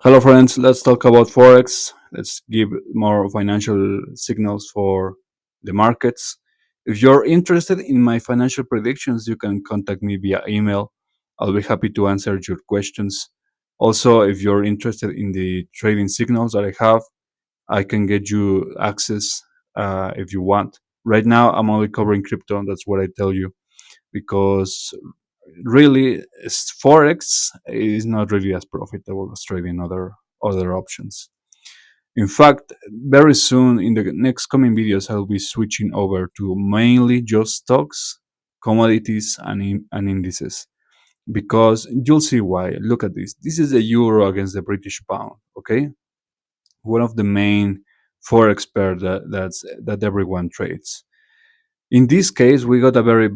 Hello, friends. Let's talk about Forex. Let's give more financial signals for the markets. If you're interested in my financial predictions, you can contact me via email. I'll be happy to answer your questions. Also, if you're interested in the trading signals that I have, I can get you access if you want. Right now, I'm only covering crypto. That's what I tell you because really Forex is not really as profitable as trading other options. In fact, very soon in the next coming videos, I'll be switching over to mainly just stocks, commodities, and indices because you'll see why. Look at this. This is the euro against the British pound. Okay, one of the main forex pair that everyone trades. In this case, we got a very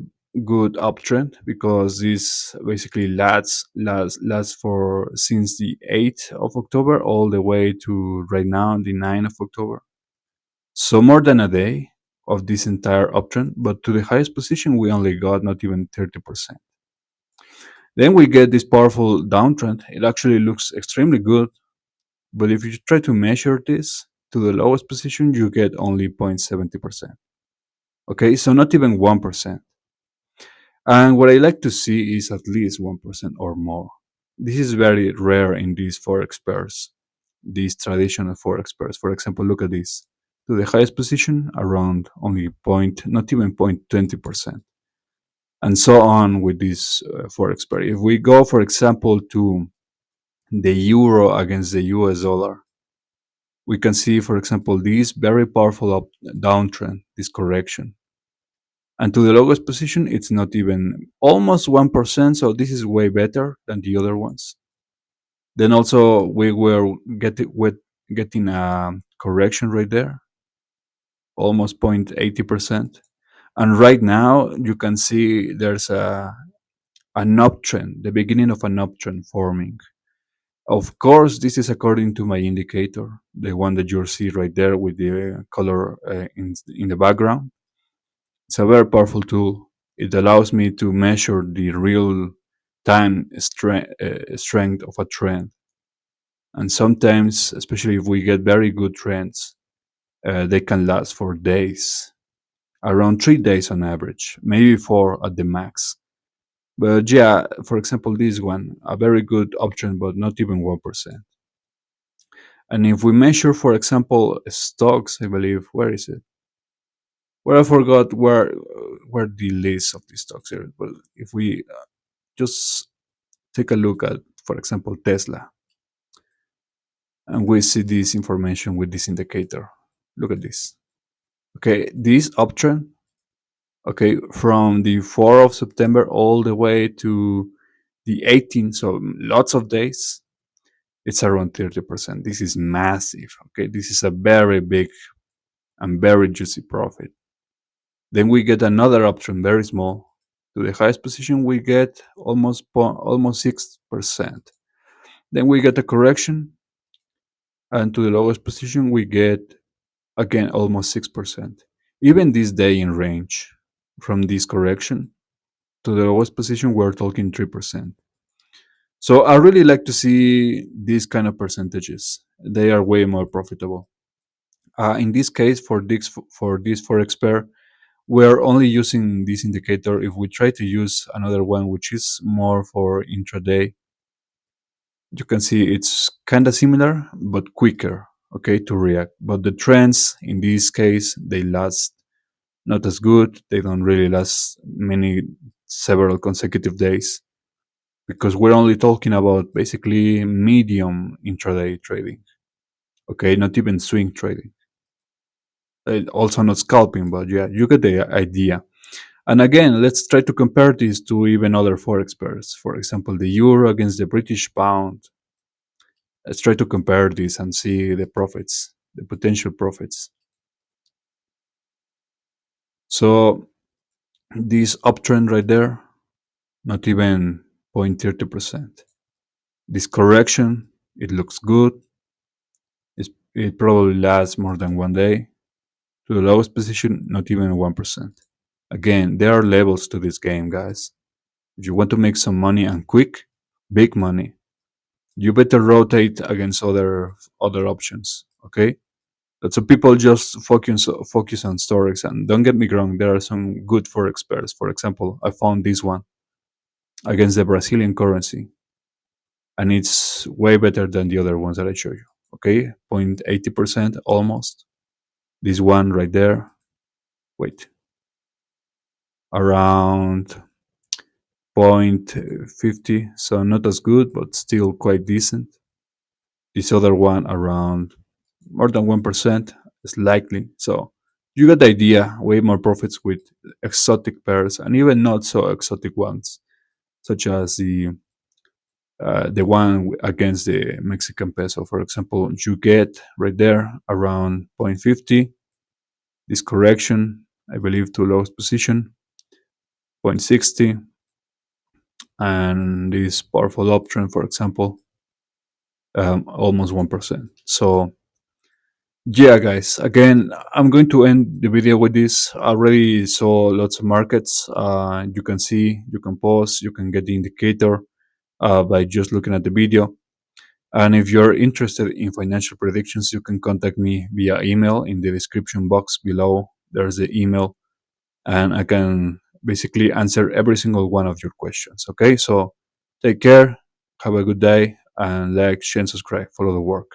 good uptrend because this basically lasts for since the 8th of October all the way to right now the 9th of October. So more than a day of this entire uptrend, but to the highest position we only got not even 30%. Then we get this powerful downtrend. It actually looks extremely good, but if you try to measure this to the lowest position, you get only 0.70%. Okay, so not even 1%. And what I like to see is at least 1% or more. This is very rare in these forex pairs, these traditional forex pairs. For example, look at this. To the highest position, around only point, not even 0.20%. And so on with this forex pair. If we go, for example, to the euro against the US dollar, we can see, for example, this very powerful downtrend, this correction. And to the lowest position, it's not even almost 1%. So this is way better than the other ones. Then also we were getting a correction right there, almost 0.80%. And right now you can see there's an uptrend, the beginning of an uptrend forming. Of course, this is according to my indicator, the one that you'll see right there with the color in the background. It's a very powerful tool. It allows me to measure the real time strength of a trend. And sometimes, especially if we get very good trends, they can last for days, around 3 days on average, maybe four at the max. But yeah, for example, this one, a very good option, but not even 1%. And if we measure, for example, stocks, I believe, where is it? Well, I forgot where the list of the stocks are. But if we just take a look at, for example, Tesla, and we see this information with this indicator. Look at this. Okay, this uptrend, okay, from the 4th of September all the way to the 18th, so lots of days, it's around 30%. This is massive. Okay, this is a very big and very juicy profit. Then we get another uptrend, very small. To the highest position, we get almost 6%. Then we get a correction, and to the lowest position, we get again almost 6%. Even this day in range, from this correction to the lowest position, we're talking 3%. So I really like to see these kind of percentages. They are way more profitable. In this case, for this forex pair, we're only using this indicator. If we try to use another one, which is more for intraday, you can see it's kind of similar but quicker, okay, to react. But the trends in this case, they last not as good. They don't really last several consecutive days because we're only talking about basically medium intraday trading, okay, not even swing trading. Also not scalping, but yeah, you get the idea. And again, let's try to compare this to even other forex pairs. For example, the euro against the British pound. Let's try to compare this and see the profits, the potential profits. So this uptrend right there, not even 0.30%. This correction, it looks good. It probably lasts more than one day. To the lowest position, not even 1%. Again, there are levels to this game, guys. If you want to make some money and quick, big money, You better rotate against other options. Okay, so people just focus on Storex, and don't get me wrong, there are some good forex pairs. For example, I found this one against the Brazilian currency, and it's way better than the other ones that I show you. Okay, 0.80% almost. This one right there, wait, around 0.50, so not as good, but still quite decent. This other one around more than 1% is likely. So you get the idea, way more profits with exotic pairs and even not so exotic ones, such as the one against the Mexican peso, for example. You get right there around 0.50. This correction, I believe, to lowest position, 0.60, and this powerful uptrend, for example, almost 1%. So yeah, guys. Again, I'm going to end the video with this. I already saw lots of markets. You can see, you can pause, you can get the indicator by just looking at the video. And if you're interested in financial predictions, you can contact me via email in the description box below. There's the email, and I can basically answer every single one of your questions. Okay, so take care, have a good day, and like, share, and subscribe. Follow the work.